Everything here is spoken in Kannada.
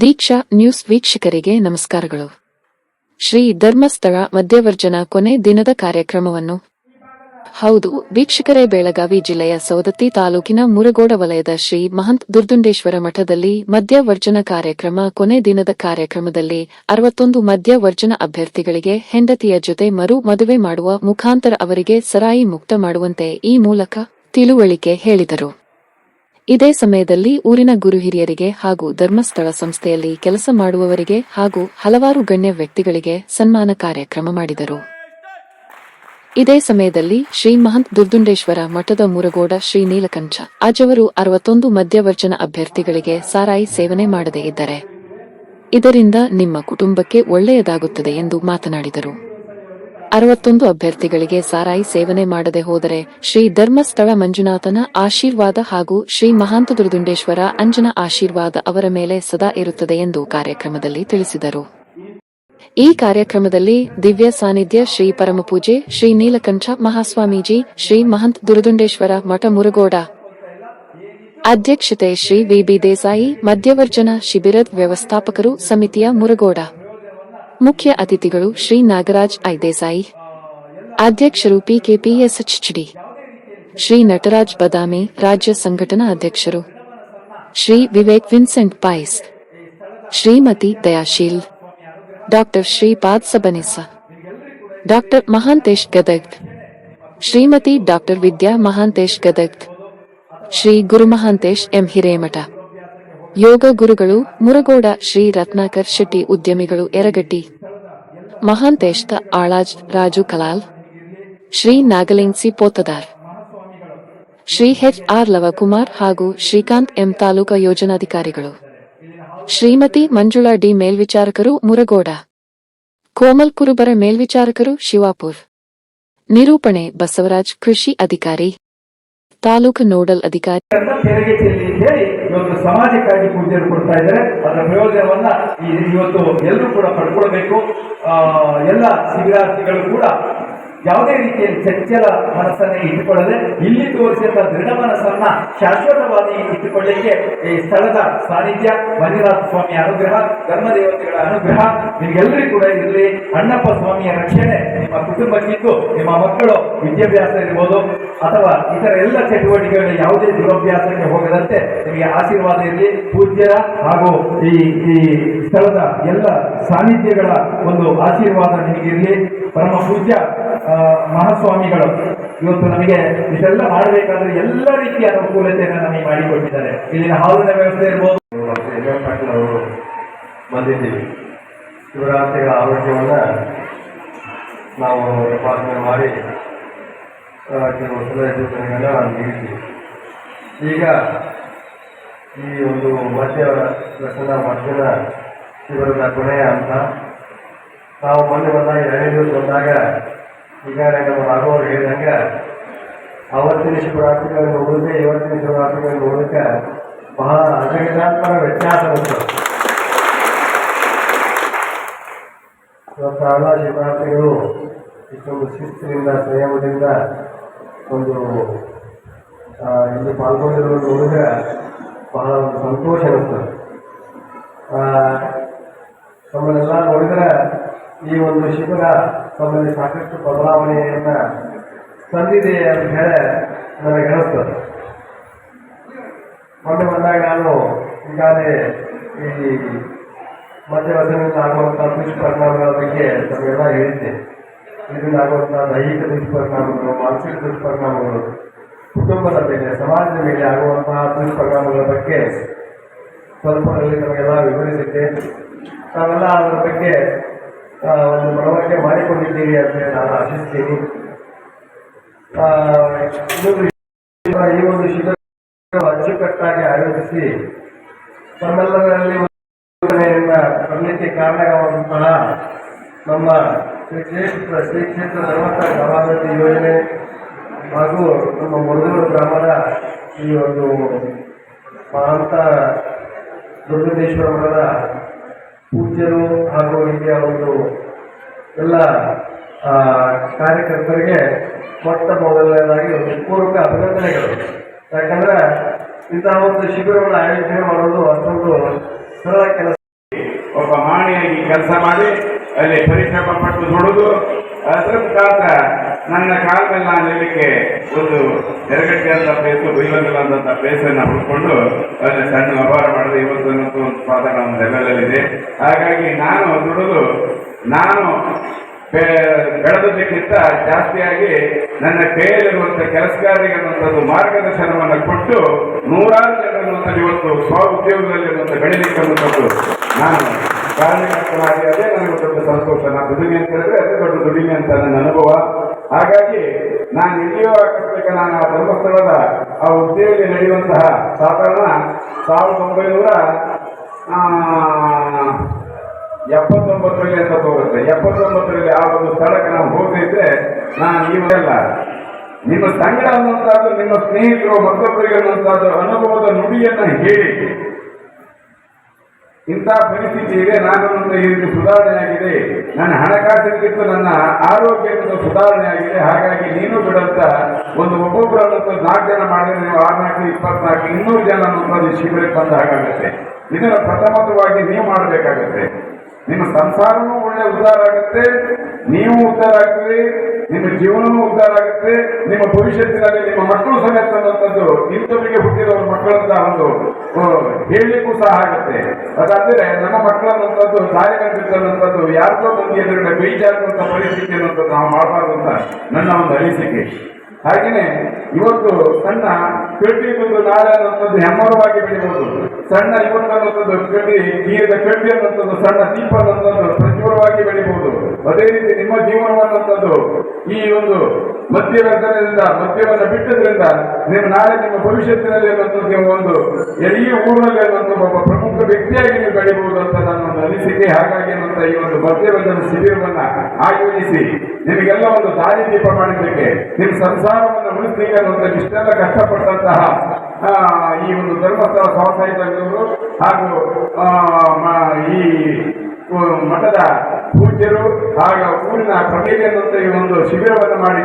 ದೀಕ್ಷಾ ನ್ಯೂಸ್ ವೀಕ್ಷಕರಿಗೆ ನಮಸ್ಕಾರಗಳು. ಶ್ರೀ ಧರ್ಮಸ್ಥಳ ಮಧ್ಯವರ್ಜನ ಕೊನೆ ದಿನದ ಕಾರ್ಯಕ್ರಮವನ್ನು ಹೌದು ವೀಕ್ಷಕರೇ, ಬೆಳಗಾವಿ ಜಿಲ್ಲೆಯ ಸವದತ್ತಿ ತಾಲೂಕಿನ ಮುರಗೋಡ ವಲಯದ ಶ್ರೀ ಮಹಂತ ದುರ್ದುಂಡೇಶ್ವರ ಮಠದಲ್ಲಿ ಮಧ್ಯವರ್ಜನ ಕಾರ್ಯಕ್ರಮ. ಕೊನೆ ದಿನದ ಕಾರ್ಯಕ್ರಮದಲ್ಲಿ 61 ಮಧ್ಯವರ್ಜನ ಅಭ್ಯರ್ಥಿಗಳಿಗೆ ಹೆಂಡತಿಯ ಜೊತೆ ಮರು ಮದುವೆ ಮಾಡುವ ಮುಖಾಂತರ ಅವರಿಗೆ ಸರಾಯಿ ಮುಕ್ತ ಮಾಡುವಂತೆ ಈ ಮೂಲಕ ತಿಳುವಳಿಕೆ ಹೇಳಿದರು. ಇದೇ ಸಮಯದಲ್ಲಿ ಊರಿನ ಗುರು ಹಿರಿಯರಿಗೆ ಹಾಗೂ ಧರ್ಮಸ್ಥಳ ಸಂಸ್ಥೆಯಲ್ಲಿ ಕೆಲಸ ಮಾಡುವವರಿಗೆ ಹಾಗೂ ಹಲವಾರು ಗಣ್ಯ ವ್ಯಕ್ತಿಗಳಿಗೆ ಸನ್ಮಾನ ಕಾರ್ಯಕ್ರಮ ಮಾಡಿದರು. ಇದೇ ಸಮಯದಲ್ಲಿ ಶ್ರೀ ಮಹಂತ ದುರ್ದುಂಡೇಶ್ವರ ಮಠದ ಮುರಗೋಡ ಶ್ರೀ ನೀಲಕಂಠ ಅಜ್ಜವರು 61 ಮಧ್ಯವರ್ಜನ ಅಭ್ಯರ್ಥಿಗಳಿಗೆ ಸಾರಾಯಿ ಸೇವನೆ ಮಾಡದೇ ಇದ್ದರೆ ಇದರಿಂದ ನಿಮ್ಮ ಕುಟುಂಬಕ್ಕೆ ಒಳ್ಳೆಯದಾಗುತ್ತದೆ ಎಂದು ಮಾತನಾಡಿದರು. 61 ಅಭ್ಯರ್ಥಿಗಳಿಗೆ ಸಾರಾಯಿ ಸೇವನೆ ಮಾಡದೆ ಹೋದರೆ ಶ್ರೀ ಧರ್ಮಸ್ಥಳ ಮಂಜುನಾಥನ ಆಶೀರ್ವಾದ ಹಾಗೂ ಶ್ರೀ ಮಹಾಂತ ದುರ್ದುಂಡೇಶ್ವರ ಅಂಜನ ಆಶೀರ್ವಾದ ಅವರ ಮೇಲೆ ಸದಾ ಇರುತ್ತದೆ ಎಂದು ಕಾರ್ಯಕ್ರಮದಲ್ಲಿ ತಿಳಿಸಿದರು. ಈ ಕಾರ್ಯಕ್ರಮದಲ್ಲಿ ದಿವ್ಯ ಸಾನ್ನಿಧ್ಯ ಶ್ರೀ ಪರಮಪೂಜೆ ಶ್ರೀ ನೀಲಕಂಠ ಮಹಾಸ್ವಾಮೀಜಿ, ಶ್ರೀ ಮಹಂತ ದುರ್ದುಂಡೇಶ್ವರ ಮಠ ಮುರಗೋಡ ಅಧ್ಯಕ್ಷತೆ ಶ್ರೀ ವಿ.ಬಿ. ದೇಸಾಯಿ, ಮಧ್ಯವರ್ಜನ ಶಿಬಿರದ ವ್ಯವಸ್ಥಾಪಕರು ಸಮಿತಿಯ ಮುರಗೋಡ ಮುಖ್ಯ ಅತಿಥಿಗಳು ಶ್ರೀ ನಾಗರಾಜ್ ಐ ದೇಸಾಯಿ, ಅಧ್ಯಕ್ಷರು ಪಿಕೆಪಿಎಸ್ಎಚ್ಡಿ, ಶ್ರೀ ನಟರಾಜ್ ಬದಾಮಿ, ರಾಜ್ಯ ಸಂಘಟನಾ ಅಧ್ಯಕ್ಷರು Shri Vivek Vincent Pais, Shrimati Dayasheel, doctor Shripad Sabnis, doctor Mahantesh Gadag, Shrimati doctor Vidya Mahantesh Gadag, Shri Guru Mahantesh M Hiremath, ಯೋಗ ಗುರುಗಳು ಮುರಗೋಡ ಶ್ರೀ ರತ್ನಾಕರ್ ಶೆಟ್ಟಿ, ಉದ್ಯಮಿಗಳು ಯರಗಟ್ಟಿ ಮಹಾಂತೇಶ್ ಆಳಾಜ್, ರಾಜು ಕಲಾಲ್, ಶ್ರೀ ನಾಗಲಿಂಗ್ ಸಿ ಪೋತದಾರ್, ಶ್ರೀ ಎಚ್.ಆರ್. ಲವಕುಮಾರ್ ಹಾಗೂ ಶ್ರೀಕಾಂತ್ ಎಂ ತಾಲೂಕಾ ಯೋಜನಾಧಿಕಾರಿಗಳು, ಶ್ರೀಮತಿ ಮಂಜುಳಾ ಡಿ ಮೇಲ್ವಿಚಾರಕರು ಮುರಗೋಡ, ಕೋಮಲ್ ಕುರುಬರ ಮೇಲ್ವಿಚಾರಕರು ಶಿವಾಪುರ್, ನಿರೂಪಣೆ ಬಸವರಾಜ್ ಕೃಷಿ ಅಧಿಕಾರಿ, ತಾಲೂಕು ನೋಡಲ್ ಅಧಿಕಾರಿ. ತೆರಿಗೆ ಚೆಲ್ಲಿ ಹೇಳಿ ಇವತ್ತು ಸಮಾಜಕ್ಕಾಗಿ ಪೂಜೆಯನ್ನು ಕೊಡ್ತಾ ಇದ್ದಾರೆ. ಅದರ ಪ್ರಯೋಜನವನ್ನ ಇವತ್ತು ಎಲ್ಲರೂ ಕೂಡ ಪಡ್ಕೊಳ್ಬೇಕು. ಎಲ್ಲ ಶಿಬಿರಾರ್ಥಿಗಳು ಕೂಡ ಯಾವುದೇ ರೀತಿಯಲ್ಲಿ ಚಂಚಲ ಮನಸ್ಸನ್ನೇ ಇಟ್ಟುಕೊಳ್ಳದೆ ಇಲ್ಲಿ ತೋರಿಸಿದ ದೃಢ ಮನಸ್ಸನ್ನ ಶಾಶ್ವತವಾಗಿ ಇಟ್ಟುಕೊಳ್ಳಲಿಕ್ಕೆ ಈ ಸ್ಥಳದ ಸಾನ್ನಿಧ್ಯ, ಮಂಜುನಾಥ ಸ್ವಾಮಿಯ ಅನುಗ್ರಹ, ಧರ್ಮದೇವತೆಗಳ ಅನುಗ್ರಹ ನಿಮಗೆಲ್ಲರಿಗೂ ಕೂಡ ಇರಲಿ. ಅಣ್ಣಪ್ಪ ಸ್ವಾಮಿಯ ರಕ್ಷಣೆ ನಿಮ್ಮ ಕುಟುಂಬಕ್ಕಿದ್ದು, ನಿಮ್ಮ ಮಕ್ಕಳು ವಿದ್ಯಾಭ್ಯಾಸ ಇರ್ಬೋದು ಅಥವಾ ಇತರ ಎಲ್ಲ ಚಟುವಟಿಕೆಗಳು ಯಾವುದೇ ದುರಭ್ಯಾಸಕ್ಕೆ ಹೋಗದಂತೆ ನಿಮಗೆ ಆಶೀರ್ವಾದ ಇರಲಿ. ಪೂಜ್ಯರ ಹಾಗೂ ಈ ಸ್ಥಳದ ಎಲ್ಲ ಸಾನ್ನಿಧ್ಯಗಳ ಒಂದು ಆಶೀರ್ವಾದ ನಿಮಗಿರಲಿ. ಪರಮ ಪೂಜ್ಯ ಮಹಾಸ್ವಾಮಿಗಳು ಇವತ್ತು ನಮಗೆ ಇದೆಲ್ಲ ಮಾಡಬೇಕಾದ್ರೆ ಎಲ್ಲ ರೀತಿಯ ಅನುಕೂಲತೆಯನ್ನು ನಮಗೆ ಮಾಡಿಕೊಟ್ಟಿದ್ದಾರೆ. ಇಲ್ಲಿನ ಹಾಲಿನ ವ್ಯವಸ್ಥೆ ಇರ್ಬೋದು. ಅವರು ಬಂದಿದ್ದೀವಿ. ಶಿವರಾತ್ರಿಗಳ ಆರೋಗ್ಯವನ್ನ ನಾವು ತಪಾಸಣೆ ಮಾಡಿ ಕೆಲವು ಸಲಹೆ ಸೂಚನೆಗಳನ್ನ ನೀಡಿದ್ದೀವಿ. ಈಗ ಈ ಒಂದು ಮಧ್ಯವರ್ಜನ ಶಿಬಿರದ ಕೊನೆಯ ಹಂತ. ನಾವು ಮೊನ್ನೆ ಬಂದಾಗ 2 ದಿವಸ ಬಂದಾಗ ಈಗಾಗಲೇ ನಮ್ಮ ರಾಘವರು ಹೇಳಿದಂಗೆ ಅವತ್ತಿನ ಶಿವರಾತ್ರಿಗಳನ್ನು ನೋಡಿದ್ರೆ ಇವತ್ತಿನ ಶಿವರಾತ್ರಿಗಳನ್ನು ನೋಡೋಕ್ಕೆ ಬಹಳ ಅಜಗಜಾತ್ಮಕ ವ್ಯತ್ಯಾಸ ಇರ್ತದೆ. ಇವತ್ತೆಲ್ಲ ಶಿವರಾತ್ರಿಗಳು ಇಷ್ಟೊಂದು ಶಿಸ್ತಿನಿಂದ, ಸಂಯಮದಿಂದ ಒಂದು ಇಲ್ಲಿ ಪಾಲ್ಗೊಂಡಿರೋದು ನೋಡಿದ್ರೆ ಬಹಳ ಒಂದು ಸಂತೋಷ ಅನಿಸ್ತದೆ. ನಮ್ಮನ್ನೆಲ್ಲ ನೋಡಿದ್ರೆ ಈ ಒಂದು ಶಿಬಿರ ತಮ್ಮಲ್ಲಿ ಸಾಕಷ್ಟು ಬದಲಾವಣೆಯನ್ನು ತಂದಿದೆ ಅಂತ ಹೇಳಿ ನನಗೆ ಅನಿಸ್ತದೆ. ಮೊನ್ನೆ ಬಂದಾಗ ನಾನು ಈಗಾಗಲೇ ಈ ಮಧ್ಯವರ್ಜನದಿಂದ ಆಗುವಂಥ ದುಷ್ಪರಿಣಾಮಗಳ ಬಗ್ಗೆ ತಮಗೆಲ್ಲ ಹೇಳಿದ್ದೆ. ಇದರಿಂದ ಆಗುವಂಥ ದೈಹಿಕ ದುಷ್ಪರಿಣಾಮಗಳು, ಮಾನಸಿಕ ದುಷ್ಪರಿಣಾಮಗಳು, ಕುಟುಂಬದ ಮೇಲೆ, ಸಮಾಜದ ಮೇಲೆ ಆಗುವಂತಹ ದುಷ್ಪರಿಣಾಮಗಳ ಬಗ್ಗೆ ಸ್ವಲ್ಪದಲ್ಲಿ ನಮಗೆಲ್ಲ ವಿವರಿಸಿದ್ದೆ. ನಾವೆಲ್ಲ ಅದರ ಬಗ್ಗೆ ಒಂದು ಮನವರಿಕೆ ಮಾಡಿಕೊಂಡಿದ್ದೀರಿ ಅಂತ ನಾನು ಆಶಿಸ್ತೀನಿ. ಈ ಒಂದು ಶಿಬಿರ ಅಚ್ಚುಕಟ್ಟಾಗಿ ಆಯೋಜಿಸಿ ತಮ್ಮೆಲ್ಲರಲ್ಲಿ ತರಲಿಕ್ಕೆ ಕಾರಣವಾದಂತಹ ನಮ್ಮ ಶ್ರೀ ಕ್ಷೇತ್ರ ಧರ್ಮಸ್ಥಳ ಗ್ರಾಮಾಭಿವೃದ್ಧಿ ಯೋಜನೆ ಹಾಗೂ ನಮ್ಮ ಮುರಗೋಡ ಗ್ರಾಮದ ಈ ಒಂದು ಮಹಾಂತ ದುರ್ಗುಂಡೇಶ್ವರ ಮಠದ ಪೂಜ್ಯರು ಹಾಗೂ ಇಲ್ಲಿಯ ಒಂದು ಎಲ್ಲ ಕಾರ್ಯಕರ್ತರಿಗೆ ಮೊಟ್ಟ ಮೊದಲನೇದಾಗಿ ಒಂದು ಪೂರ್ವಕ ಅಭಿನಂದನೆಗಳು. ಯಾಕಂದ್ರೆ ಇಂತಹ ಒಂದು ಶಿಬಿರವನ್ನು ಆಯೋಜನೆ ಮಾಡೋದು ಅಷ್ಟೊಂದು ಸರಳ ಕೆಲಸ. ಒಬ್ಬ ಮಾಣಿಯಾಗಿ ಕೆಲಸ ಮಾಡಿ ಅಲ್ಲಿ ಪರಿಶ್ರಮ ಪಟ್ಟು ದುಡಿದು ಅದರ ಮುಖಾಂತರ ನನ್ನ ಕಾಲ ಮೇಲೆ ನಾನು ನಿಲ್ಲಕ್ಕೆ ಒಂದು ಎರಗಟ್ಟೆ ಅಂತ ಪ್ಲೇಸು ಬೈಲಂಗಲ ಅಂತ ಪ್ಲೇಸನ್ನು ಹುಡ್ಕೊಂಡು ಅಲ್ಲಿ ಸಣ್ಣ ವ್ಯವಹಾರ ಮಾಡಿದೆ. ಇವತ್ತು ಒಂದು ಪಾತ್ರ ಒಂದು ಲೆವೆಲಲ್ಲಿದೆ. ಹಾಗಾಗಿ ನಾನು ದುಡಿದು ನಾನು ಬೆಳೆದಕ್ಕಿಂತ ಜಾಸ್ತಿಯಾಗಿ ನನ್ನ ಕೈಯಲ್ಲಿರುವಂಥ ಕೆಲಸಗಾರರಿಗನ್ನುವಂಥದ್ದು ಮಾರ್ಗದರ್ಶನವನ್ನು ಕೊಟ್ಟು ನೂರಾರು ಜನರನ್ನು ಇವತ್ತು ಸ್ವ ಉದ್ಯೋಗದಲ್ಲಿರುವಂಥ ಬೆಳಿಲಿಕ್ಕೆ ಅನ್ನುವಂಥದ್ದು ನಾನು ಕಾರಣಕರ್ತನಾಗಿ ಅದೇ ನನಗೆ ದೊಡ್ಡ ಸಂತೋಷ. ನಾನು ದುಡಿಮೆ ಅಂತ ಹೇಳಿದ್ರೆ ಅದೇ ದೊಡ್ಡ ದುಡಿಮೆ ಅಂತ ನನ್ನ ಅನುಭವ. ಹಾಗಾಗಿ ನಾನು ಎಲ್ಲಿಯೋ ಆಕಸ್ಮಿಕ ನಾನು ಆ ಧರ್ಮಸ್ಥಳದ ಆ ಹುದ್ದೆಯಲ್ಲಿ ನಡೆಯುವಂತಹ ಸಾಧಾರಣ 1979ರಲ್ಲಿ ಅಂತ ತೋರುತ್ತೆ. 79ರಲ್ಲಿ ಆ ಒಂದು ಸ್ಥಳಕ್ಕೆ ನಾವು ಹೋಗಿದ್ರೆ ನಾನು ಇವೆಲ್ಲ ನಿಮ್ಮ ಸಂಘ ಅನ್ನುವಂಥದ್ದು, ನಿಮ್ಮ ಸ್ನೇಹಿತರು ಮತ್ತೊಬ್ಬರಿಗೆ ಅನ್ನುವಂಥದ್ದು ಅನುಭವದ ನುಡಿಯನ್ನು ಹೇಳಿ ಇಂಥ ಪರಿಸ್ಥಿತಿ ಇದೆ, ನಾನು ಈ ರೀತಿ ಸುಧಾರಣೆ ಆಗಿದೆ, ನನ್ನ ಹಣಕಾಸಿಗಿಂತ ನನ್ನ ಆರೋಗ್ಯದ ಸುಧಾರಣೆ ಆಗಿದೆ, ಹಾಗಾಗಿ ನೀನು ಬಿಡಂತ ಒಬ್ಬೊಬ್ಬರು ಅನ್ನೋದು 4 ಜನ ಮಾಡಿದ್ರೆ ನೀವು 6 4 24 200 ಜನ ಅನ್ನೋದು ಶಿಬಿರಕ್ಕೆ ಬಂದ ಹಾಗಾಗುತ್ತೆ. ಇದನ್ನು ಪ್ರಥಮವಾಗಿ ನೀವು ಮಾಡಬೇಕಾಗತ್ತೆ. ನಿಮ್ಮ ಸಂಸಾರನೂ ಒಳ್ಳೆ ಉದ್ಧಾರ ಆಗುತ್ತೆ, ನೀವು ಉದ್ಧಾರ ಆಗ್ತೀರಿ, ನಿಮ್ಮ ಜೀವನವೂ ಉದ್ಧಾರ ಆಗುತ್ತೆ, ನಿಮ್ಮ ಭವಿಷ್ಯತ್ತಿನಲ್ಲಿ ನಿಮ್ಮ ಮಕ್ಕಳು ಸಮೇತ ಅನ್ನುವಂಥದ್ದು ಇಂಥವರಿಗೆ ಹುಟ್ಟಿದವ್ರ ಮಕ್ಕಳಂತ ಒಂದು ಹೇಳಲಿಕ್ಕೂ ಸಹ ಆಗುತ್ತೆ. ಅದಾದ್ರೆ ನಮ್ಮ ಮಕ್ಕಳನ್ನಂಥದ್ದು ದಾರಿಗಂಟಿದ್ದನ್ನಂಥದ್ದು ಯಾರಿಗೋ ಮಂದಿ ಎದುರುಗಡೆ ಬೇಜಾರುವಂಥ ಪರಿಸ್ಥಿತಿ ಅನ್ನುವಂಥದ್ದು ನಾವು ಮಾಡಬಾರ್ದು ಅಂತ ನನ್ನ ಒಂದು ಅನಿಸಿಕೆ. ಹಾಗೆಯೇ ಇವತ್ತು ಸಣ್ಣ ಕಡ್ಡಿಗೊಂದು ನಾಳೆ ಅನ್ನುವಂಥದ್ದು ಹೆಮ್ಮರವಾಗಿ ಬೆಳಿಬಹುದು. ಸಣ್ಣ ಇವತ್ತು ಅನ್ನುವಂಥದ್ದು ನೀರಿನ ಕಡ್ಡಿ ಅನ್ನುವಂಥದ್ದು ಸಣ್ಣ ದೀಪ ಅನ್ನುವಂಥದ್ದು ಪ್ರಚುರವಾಗಿ ಬೆಳಿಬಹುದು. ಅದೇ ರೀತಿ ನಿಮ್ಮ ಜೀವನವನ್ನಂಥದ್ದು ಈ ಒಂದು ಮದ್ಯವನ್ನು ಬಿಟ್ಟದ್ರಿಂದ ನೀವು ನಾಳೆ ನಿಮ್ಮ ಭವಿಷ್ಯತ್ತಿನಲ್ಲಿ ಅನ್ನುವಂಥದ್ದು ನೀವು ಒಂದು ಇಡೀ ಊರಿನಲ್ಲಿ ಅನ್ನುವಂಥ ಒಬ್ಬ ಪ್ರಮುಖ ವ್ಯಕ್ತಿಯಾಗಿ ನೀವು ಬೆಳಿಬಹುದು ಅಂತ ನನ್ನ ಒಂದು ಅನಿಸಿಕೆ. ಹಾಗಾಗಿ ಅನ್ನುವಂಥ ಈ ಒಂದು ಮದ್ಯವಂತನ ಶಿಬಿರವನ್ನ ಆಯೋಜಿಸಿ ನಿಮಗೆಲ್ಲ ಒಂದು ದಾರಿ ದೀಪ ಮಾಡಿದ್ದಕ್ಕೆ, ನಿಮ್ಮ ಸಂಸಾರವನ್ನು ಉಳಿಸಲಿಕ್ಕೆ ಅನ್ನುವಂಥ ಇಷ್ಟೆಲ್ಲ ಕಷ್ಟಪಟ್ಟಂತಹ ಈ ಒಂದು ಧರ್ಮಸ್ಥಳ ಸ್ವಸಹಾಯ ಸಂಘಗಳು ಹಾಗೂ ಈ ಮಠದ ಪೂಜ್ಯರು ಹಾಗೂ ಊರಿನ ಪ್ರಮೇಯ ಅನ್ನುವಂಥ ಈ ಒಂದು ಶಿಬಿರವನ್ನು ಮಾಡಿ